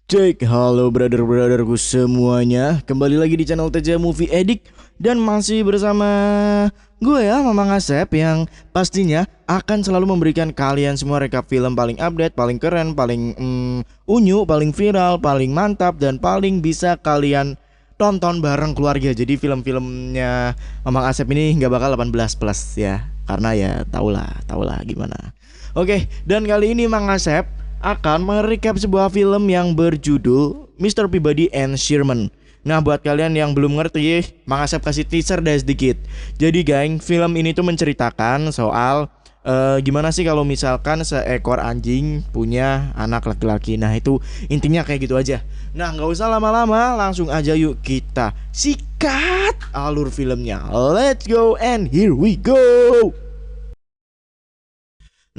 Cek, halo brother-brotherku semuanya. Kembali lagi di channel TJ Movie Edit. Dan masih bersama gue ya, Mamang Asep, yang pastinya akan selalu memberikan kalian semua rekap film paling update, paling keren, paling unyu, paling viral, paling mantap, dan paling bisa kalian tonton bareng keluarga. Jadi film-filmnya Mamang Asep ini nggak bakal 18 plus ya, karena ya taulah gimana. Oke, dan kali ini Mang Asep akan merecap sebuah film yang berjudul Mr. Peabody and Sherman. Nah, buat kalian yang belum ngerti, Mang Asep kasih teaser deh sedikit. Jadi geng, film ini tuh menceritakan soal gimana sih kalau misalkan seekor anjing punya anak laki-laki. Nah, itu intinya kayak gitu aja. Nah, nggak usah lama-lama, langsung aja yuk kita sikat alur filmnya. Let's go and here we go.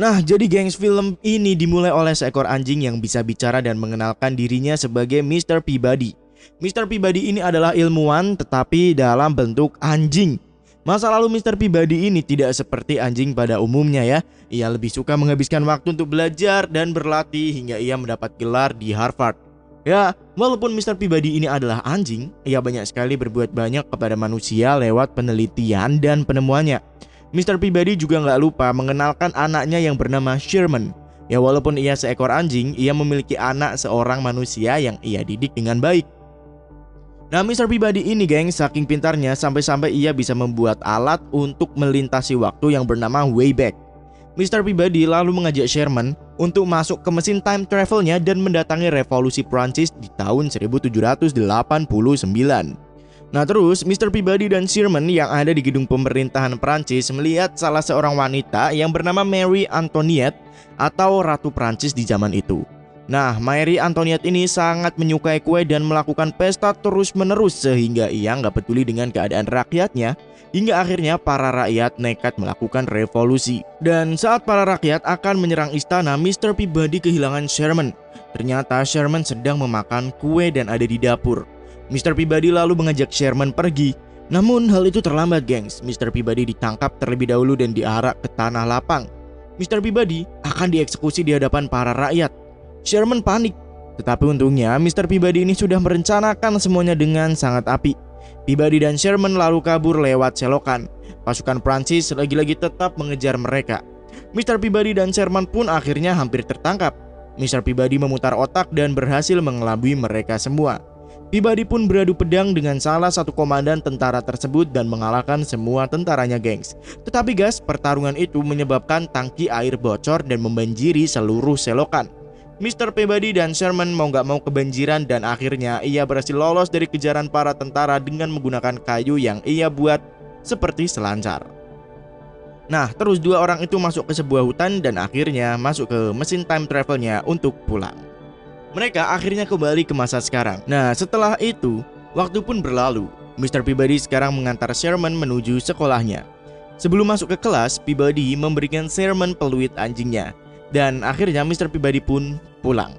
Nah, jadi gengs, film ini dimulai oleh seekor anjing yang bisa bicara dan mengenalkan dirinya sebagai Mr. Peabody. Mr. Peabody ini adalah ilmuwan tetapi dalam bentuk anjing. Masa lalu Mr. Peabody ini tidak seperti anjing pada umumnya ya. Ia lebih suka menghabiskan waktu untuk belajar dan berlatih hingga ia mendapat gelar di Harvard. Ya, walaupun Mr. Peabody ini adalah anjing, ia banyak sekali berbuat banyak kepada manusia lewat penelitian dan penemuannya. Mr. Peabody juga nggak lupa mengenalkan anaknya yang bernama Sherman. Ya, walaupun ia seekor anjing, ia memiliki anak seorang manusia yang ia didik dengan baik. Nah, Mr. Peabody ini geng, saking pintarnya sampai-sampai ia bisa membuat alat untuk melintasi waktu yang bernama Wayback. Mr. Peabody lalu mengajak Sherman untuk masuk ke mesin time travelnya dan mendatangi revolusi Prancis di tahun 1789. Nah, terus Mr. Peabody dan Sherman yang ada di gedung pemerintahan Prancis melihat salah seorang wanita yang bernama Marie Antoinette atau Ratu Prancis di zaman itu. Nah, Marie Antoinette ini sangat menyukai kue dan melakukan pesta terus-menerus sehingga ia nggak peduli dengan keadaan rakyatnya, hingga akhirnya para rakyat nekat melakukan revolusi. Dan saat para rakyat akan menyerang istana, Mr. Peabody kehilangan Sherman. Ternyata Sherman sedang memakan kue dan ada di dapur. Mr. Peabody lalu mengajak Sherman pergi. Namun hal itu terlambat gengs. Mr. Peabody ditangkap terlebih dahulu dan diarak ke tanah lapang. Mr. Peabody akan dieksekusi di hadapan para rakyat. Sherman panik. Tetapi untungnya Mr. Peabody ini sudah merencanakan semuanya dengan sangat apik. Peabody dan Sherman lalu kabur lewat selokan. Pasukan Prancis lagi-lagi tetap mengejar mereka. Mr. Peabody dan Sherman pun akhirnya hampir tertangkap. Mr. Peabody memutar otak dan berhasil mengelabui mereka semua. Peabody pun beradu pedang dengan salah satu komandan tentara tersebut dan mengalahkan semua tentaranya gengs. Tetapi guys, pertarungan itu menyebabkan tangki air bocor dan membanjiri seluruh selokan. Mr. Peabody dan Sherman mau gak mau kebanjiran dan akhirnya ia berhasil lolos dari kejaran para tentara dengan menggunakan kayu yang ia buat seperti selancar. Nah, terus dua orang itu masuk ke sebuah hutan dan akhirnya masuk ke mesin time travelnya untuk pulang. Mereka akhirnya kembali ke masa sekarang. Nah, setelah itu, waktu pun berlalu. Mr. Peabody sekarang mengantar Sherman menuju sekolahnya. Sebelum masuk ke kelas, Peabody memberikan Sherman peluit anjingnya. Dan akhirnya Mr. Peabody pun pulang.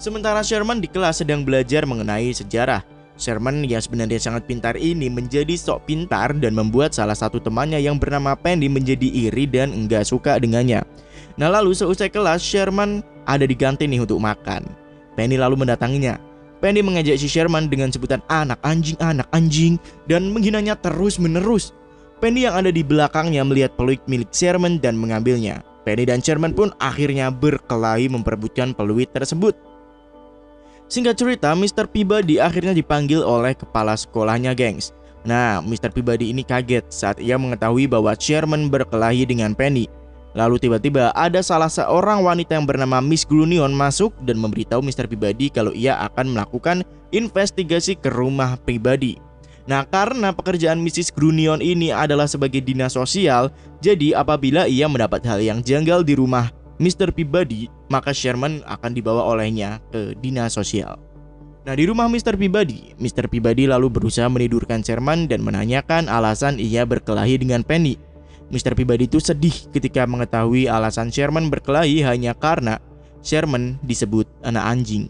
Sementara Sherman di kelas sedang belajar mengenai sejarah. Sherman yang sebenarnya sangat pintar ini menjadi sok pintar dan membuat salah satu temannya yang bernama Penny menjadi iri dan enggak suka dengannya. Nah, lalu seusai kelas, Sherman ada di kantin nih untuk makan. Penny lalu mendatanginya. Penny mengejek si Sherman dengan sebutan anak anjing dan menghinanya terus-menerus. Penny yang ada di belakangnya melihat peluit milik Sherman dan mengambilnya. Penny dan Sherman pun akhirnya berkelahi memperebutkan peluit tersebut. Singkat cerita, Mr. Peabody akhirnya dipanggil oleh kepala sekolahnya gengs. Nah, Mr. Peabody ini kaget saat ia mengetahui bahwa Sherman berkelahi dengan Penny. Lalu tiba-tiba ada salah seorang wanita yang bernama Miss Grunion masuk dan memberitahu Mr. Peabody kalau ia akan melakukan investigasi ke rumah Peabody. Nah, karena pekerjaan Mrs. Grunion ini adalah sebagai dinas sosial, jadi apabila ia mendapat hal yang janggal di rumah Mr. Peabody, maka Sherman akan dibawa olehnya ke dinas sosial. Nah, di rumah Mr. Peabody lalu berusaha menidurkan Sherman dan menanyakan alasan ia berkelahi dengan Penny. Mr. Peabody itu sedih ketika mengetahui alasan Sherman berkelahi hanya karena Sherman disebut anak anjing.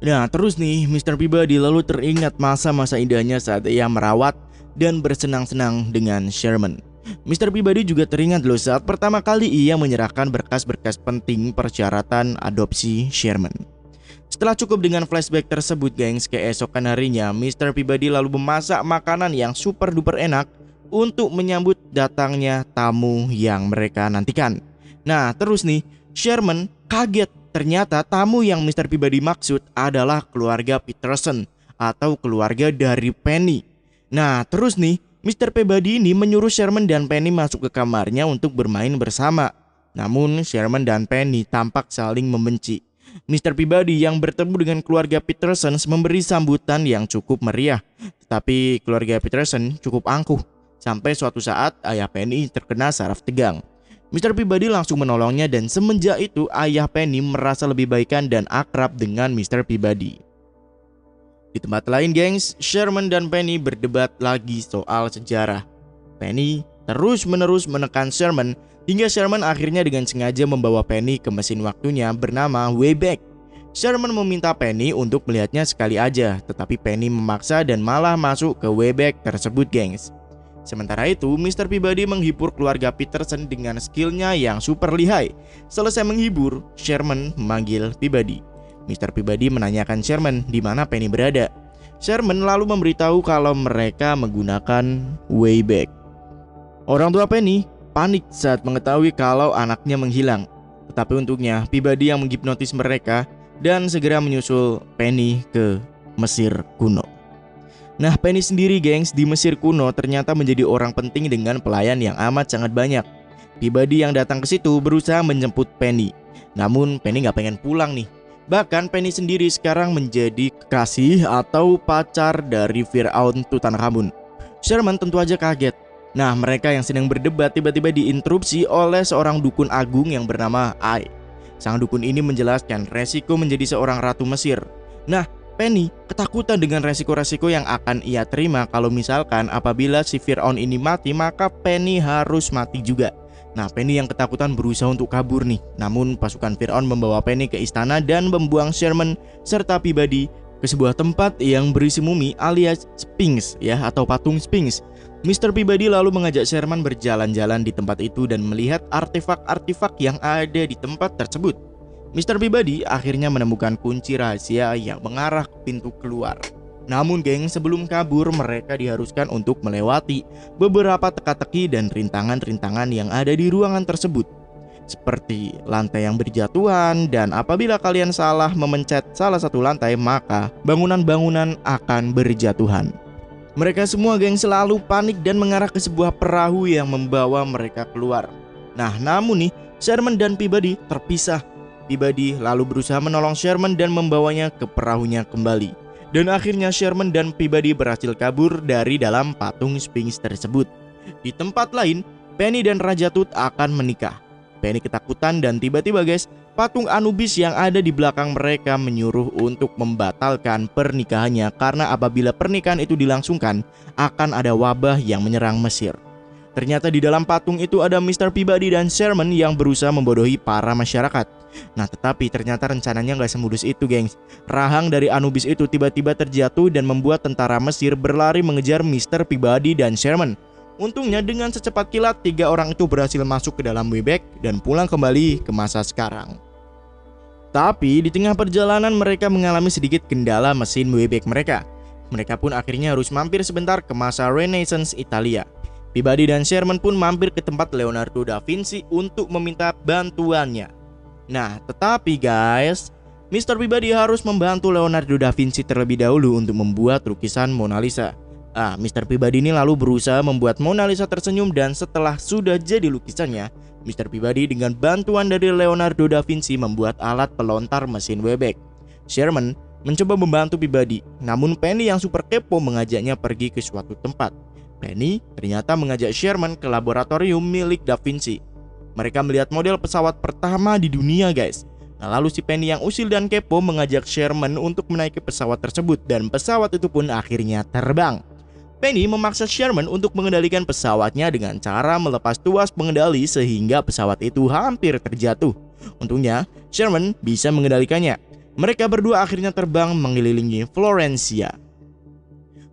Nah, terus nih Mr. Peabody lalu teringat masa-masa indahnya saat ia merawat dan bersenang-senang dengan Sherman. Mr. Peabody juga teringat loh saat pertama kali ia menyerahkan berkas-berkas penting persyaratan adopsi Sherman. Setelah cukup dengan flashback tersebut gengs, keesokan harinya Mr. Peabody lalu memasak makanan yang super duper enak untuk menyambut datangnya tamu yang mereka nantikan. Nah terus nih, Sherman kaget, ternyata tamu yang Mr. Peabody maksud adalah keluarga Peterson atau keluarga dari Penny. Nah terus nih, Mr. Peabody ini menyuruh Sherman dan Penny masuk ke kamarnya untuk bermain bersama. Namun Sherman dan Penny tampak saling membenci. Mr. Peabody yang bertemu dengan keluarga Peterson memberi sambutan yang cukup meriah. Tetapi keluarga Peterson cukup angkuh. Sampai suatu saat ayah Penny terkena saraf tegang. Mr. Peabody langsung menolongnya dan semenjak itu ayah Penny merasa lebih baikan dan akrab dengan Mr. Peabody. Di tempat lain gengs, Sherman dan Penny berdebat lagi soal sejarah. Penny terus-menerus menekan Sherman hingga Sherman akhirnya dengan sengaja membawa Penny ke mesin waktunya bernama Wayback. Sherman meminta Penny untuk melihatnya sekali aja, tetapi Penny memaksa dan malah masuk ke Wayback tersebut gengs. Sementara itu, Mr. Peabody menghibur keluarga Peterson dengan skillnya yang super lihai. Selesai menghibur, Sherman memanggil Peabody. Mr. Peabody menanyakan Sherman di mana Penny berada. Sherman lalu memberitahu kalau mereka menggunakan Wayback. Orang tua Penny panik saat mengetahui kalau anaknya menghilang. Tetapi untungnya Peabody yang menghipnotis mereka dan segera menyusul Penny ke Mesir kuno. Nah Penny sendiri gengs di Mesir kuno ternyata menjadi orang penting dengan pelayan yang amat sangat banyak. Peabody yang datang ke situ berusaha menjemput Penny. Namun Penny gak pengen pulang nih. Bahkan Penny sendiri sekarang menjadi kekasih atau pacar dari Firaun Tutankhamun. Sherman tentu aja kaget. Nah mereka yang sedang berdebat tiba-tiba diinterupsi oleh seorang dukun agung yang bernama Ai. Sang dukun ini menjelaskan resiko menjadi seorang ratu Mesir. Nah Penny ketakutan dengan resiko-resiko yang akan ia terima kalau misalkan apabila si Firaun ini mati maka Penny harus mati juga. Nah Penny yang ketakutan berusaha untuk kabur nih. Namun pasukan Firaun membawa Penny ke istana dan membuang Sherman serta Peabody ke sebuah tempat yang berisi mumi alias Sphinx ya atau patung Sphinx. Mr. Peabody lalu mengajak Sherman berjalan-jalan di tempat itu dan melihat artefak-artefak yang ada di tempat tersebut. Mr. Peabody akhirnya menemukan kunci rahasia yang mengarah ke pintu keluar. Namun geng, sebelum kabur mereka diharuskan untuk melewati beberapa teka-teki dan rintangan-rintangan yang ada di ruangan tersebut. Seperti lantai yang berjatuhan, dan apabila kalian salah memencet salah satu lantai maka bangunan-bangunan akan berjatuhan. Mereka semua geng selalu panik dan mengarah ke sebuah perahu yang membawa mereka keluar. Nah namun nih, Sherman dan Peabody terpisah. Peabody lalu berusaha menolong Sherman dan membawanya ke perahunya kembali. Dan akhirnya Sherman dan Peabody berhasil kabur dari dalam patung Sphinx tersebut. Di tempat lain, Penny dan Raja Tut akan menikah. Penny ketakutan dan tiba-tiba guys, patung Anubis yang ada di belakang mereka menyuruh untuk membatalkan pernikahannya karena apabila pernikahan itu dilangsungkan akan ada wabah yang menyerang Mesir. Ternyata di dalam patung itu ada Mr. Peabody dan Sherman yang berusaha membodohi para masyarakat. Nah tetapi ternyata rencananya gak semulus itu gengs. Rahang dari Anubis itu tiba-tiba terjatuh dan membuat tentara Mesir berlari mengejar Mr. Peabody dan Sherman. Untungnya dengan secepat kilat 3 orang itu berhasil masuk ke dalam Wayback dan pulang kembali ke masa sekarang. Tapi di tengah perjalanan mereka mengalami sedikit kendala mesin Wayback mereka. Mereka pun akhirnya harus mampir sebentar ke masa Renaissance Italia. Peabody dan Sherman pun mampir ke tempat Leonardo da Vinci untuk meminta bantuannya. Nah tetapi guys, Mr. Peabody harus membantu Leonardo da Vinci terlebih dahulu untuk membuat lukisan Mona Lisa. Mr. Peabody ini lalu berusaha membuat Mona Lisa tersenyum dan setelah sudah jadi lukisannya, Mr. Peabody dengan bantuan dari Leonardo da Vinci membuat alat pelontar mesin Wayback. Sherman mencoba membantu Peabody, namun Penny yang super kepo mengajaknya pergi ke suatu tempat. Penny ternyata mengajak Sherman ke laboratorium milik Da Vinci. Mereka melihat model pesawat pertama di dunia guys. Nah, lalu si Penny yang usil dan kepo mengajak Sherman untuk menaiki pesawat tersebut dan pesawat itu pun akhirnya terbang. Penny memaksa Sherman untuk mengendalikan pesawatnya dengan cara melepas tuas pengendali sehingga pesawat itu hampir terjatuh. Untungnya Sherman bisa mengendalikannya. Mereka berdua akhirnya terbang mengelilingi Florencia.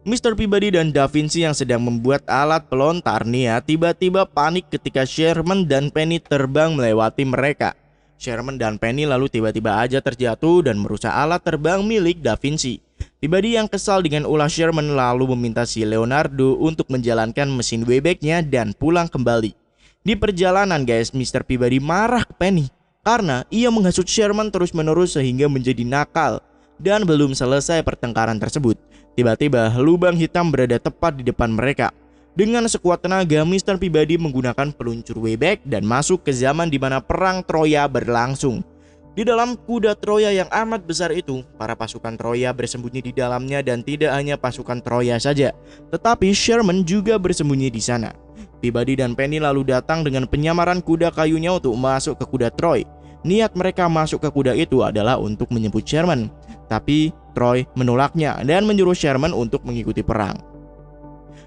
Mr. Peabody dan Da Vinci yang sedang membuat alat pelontar nih ya, tiba-tiba panik ketika Sherman dan Penny terbang melewati mereka. Sherman dan Penny lalu tiba-tiba aja terjatuh dan merusak alat terbang milik Da Vinci. Peabody yang kesal dengan ulah Sherman lalu meminta si Leonardo untuk menjalankan mesin Wayback-nya dan pulang kembali. Di perjalanan guys, Mr. Peabody marah ke Penny karena ia menghasut Sherman terus-menerus sehingga menjadi nakal. Dan belum selesai pertengkaran tersebut, tiba-tiba lubang hitam berada tepat di depan mereka. Dengan sekuat tenaga, Mr. Peabody menggunakan peluncur Wayback dan masuk ke zaman di mana perang Troya berlangsung. Di dalam kuda Troya yang amat besar itu, para pasukan Troya bersembunyi di dalamnya dan tidak hanya pasukan Troya saja, tetapi Sherman juga bersembunyi di sana. Peabody dan Penny lalu datang dengan penyamaran kuda kayunya untuk masuk ke kuda Troy. Niat mereka masuk ke kuda itu adalah untuk menjemput Sherman, tapi Troy menolaknya dan menyuruh Sherman untuk mengikuti perang.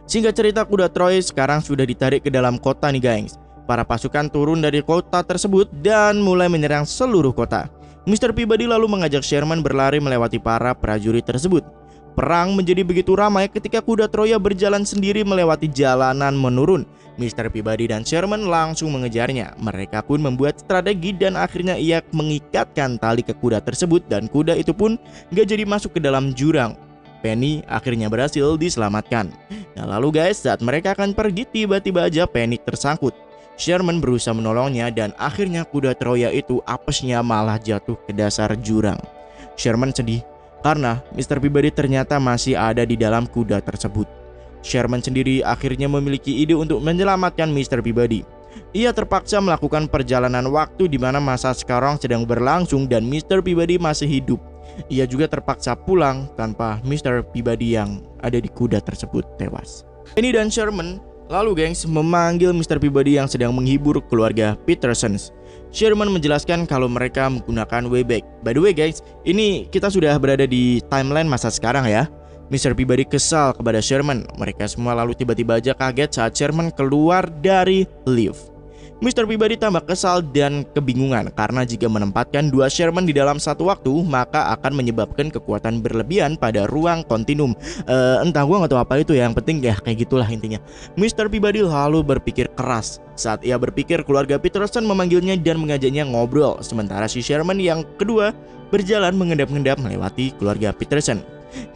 Singkat cerita, kuda Troy sekarang sudah ditarik ke dalam kota nih guys. Para pasukan turun dari kota tersebut dan mulai menyerang seluruh kota. Mr. Peabody lalu mengajak Sherman berlari melewati para prajurit tersebut. Perang menjadi begitu ramai ketika kuda Troya berjalan sendiri melewati jalanan menurun. Mr. Peabody dan Sherman langsung mengejarnya. Mereka pun membuat strategi dan akhirnya ia mengikatkan tali ke kuda tersebut dan kuda itu pun gak jadi masuk ke dalam jurang. Penny akhirnya berhasil diselamatkan. Nah lalu guys, saat mereka akan pergi, tiba-tiba aja Penny tersangkut. Sherman berusaha menolongnya dan akhirnya kuda Troya itu apesnya malah jatuh ke dasar jurang. Sherman sedih karena Mr. Peabody ternyata masih ada di dalam kuda tersebut. Sherman sendiri akhirnya memiliki ide untuk menyelamatkan Mr. Peabody. Ia terpaksa melakukan perjalanan waktu di mana masa sekarang sedang berlangsung dan Mr. Peabody masih hidup. Ia juga terpaksa pulang tanpa Mr. Peabody yang ada di kuda tersebut tewas. Penny dan Sherman lalu gengs memanggil Mr. Peabody yang sedang menghibur keluarga Petersons. Sherman menjelaskan kalau mereka menggunakan Wayback. By the way guys, ini kita sudah berada di timeline masa sekarang ya. Mr. Peabody kesal kepada Sherman. Mereka semua lalu tiba-tiba aja kaget saat Sherman keluar dari lift. Mr. Peabody tambah kesal dan kebingungan karena jika menempatkan dua Sherman di dalam satu waktu maka akan menyebabkan kekuatan berlebihan pada ruang kontinum. Entah gua nggak tahu apa itu ya, yang penting ya kayak gitulah intinya. Mr. Peabody lalu berpikir keras. Saat ia berpikir, keluarga Peterson memanggilnya dan mengajaknya ngobrol, sementara si Sherman yang kedua berjalan mengendap-endap melewati keluarga Peterson.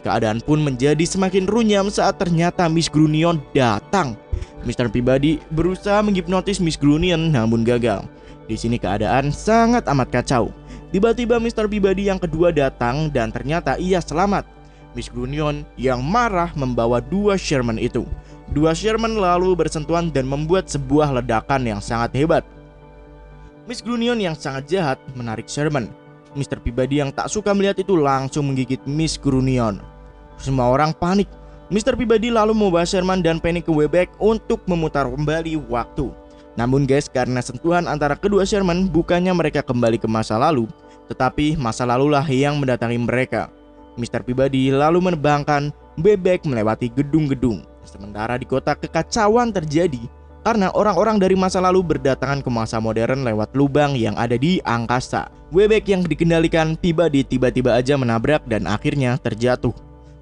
Keadaan pun menjadi semakin runyam saat ternyata Miss Grunion datang. Mr. Peabody berusaha menghipnotis Miss Grunion namun gagal. Di sini keadaan sangat amat kacau. Tiba-tiba Mr. Peabody yang kedua datang dan ternyata ia selamat. Miss Grunion yang marah membawa dua Sherman itu. Dua Sherman lalu bersentuhan dan membuat sebuah ledakan yang sangat hebat. Miss Grunion yang sangat jahat menarik Sherman. Mr. Peabody yang tak suka melihat itu langsung menggigit Miss Grunion. Semua orang panik. Mr. Peabody lalu membawa Sherman dan Penny ke Wayback untuk memutar kembali waktu. Namun guys, karena sentuhan antara kedua Sherman, bukannya mereka kembali ke masa lalu, tetapi masa lalulah yang mendatangi mereka. Mr. Peabody lalu menerbangkan Wayback melewati gedung-gedung. Sementara di kota kekacauan terjadi karena orang-orang dari masa lalu berdatangan ke masa modern lewat lubang yang ada di angkasa. Wayback yang dikendalikan Peabody tiba-tiba aja menabrak dan akhirnya terjatuh.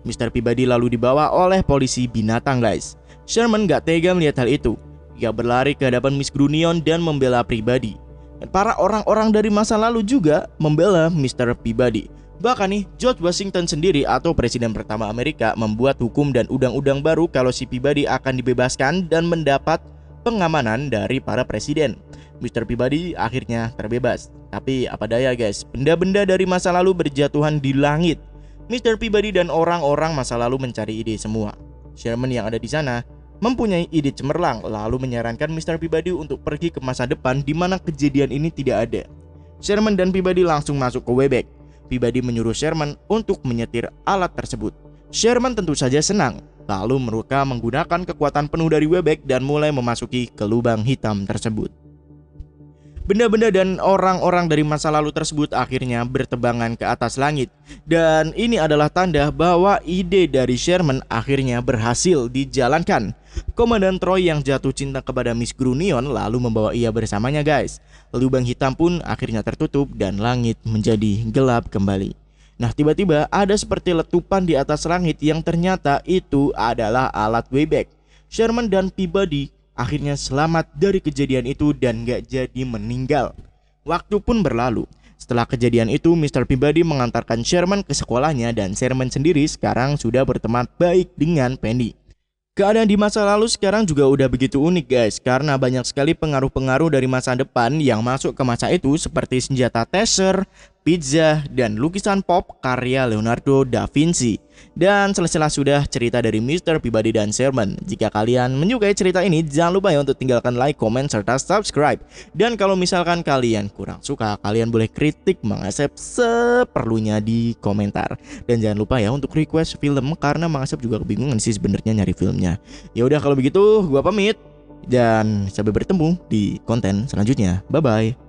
Mr. Peabody lalu dibawa oleh polisi binatang guys. Sherman gak tega melihat hal itu. Ia berlari ke hadapan Miss Grunion dan membela Peabody. Dan para orang-orang dari masa lalu juga membela Mr. Peabody. Bahkan nih, George Washington sendiri atau presiden pertama Amerika membuat hukum dan undang-undang baru kalau si Peabody akan dibebaskan dan mendapat pengamanan dari para presiden. Mr. Peabody akhirnya terbebas. Tapi apa daya guys, benda-benda dari masa lalu berjatuhan di langit. Mr. Peabody dan orang-orang masa lalu mencari ide semua. Sherman yang ada di sana mempunyai ide cemerlang lalu menyarankan Mr. Peabody untuk pergi ke masa depan di mana kejadian ini tidak ada. Sherman dan Peabody langsung masuk ke Wayback. Peabody menyuruh Sherman untuk menyetir alat tersebut. Sherman tentu saja senang. Lalu mereka menggunakan kekuatan penuh dari Wayback dan mulai memasuki ke lubang hitam tersebut. Benda-benda dan orang-orang dari masa lalu tersebut akhirnya bertebangan ke atas langit. Dan ini adalah tanda bahwa ide dari Sherman akhirnya berhasil dijalankan. Komandan Troy yang jatuh cinta kepada Miss Grunion lalu membawa ia bersamanya guys. Lubang hitam pun akhirnya tertutup dan langit menjadi gelap kembali. Nah tiba-tiba ada seperti letupan di atas langit yang ternyata itu adalah alat Wayback. Sherman dan Peabody akhirnya selamat dari kejadian itu dan gak jadi meninggal. Waktu pun berlalu. Setelah kejadian itu, Mr. Peabody mengantarkan Sherman ke sekolahnya dan Sherman sendiri sekarang sudah berteman baik dengan Penny. Keadaan di masa lalu sekarang juga udah begitu unik guys, karena banyak sekali pengaruh-pengaruh dari masa depan yang masuk ke masa itu seperti senjata taser, pizza, dan lukisan pop karya Leonardo da Vinci. Dan selesai sudah cerita dari Mr. Peabody dan Sherman. Jika kalian menyukai cerita ini, jangan lupa ya untuk tinggalkan like, comment, serta subscribe. Dan kalau misalkan kalian kurang suka, kalian boleh kritik Mang Asep seperlunya di komentar. Dan jangan lupa ya untuk request film, karena Mang Asep juga kebingungan sih sebenarnya nyari filmnya. Ya udah kalau begitu, gua pamit dan sampai bertemu di konten selanjutnya. Bye bye.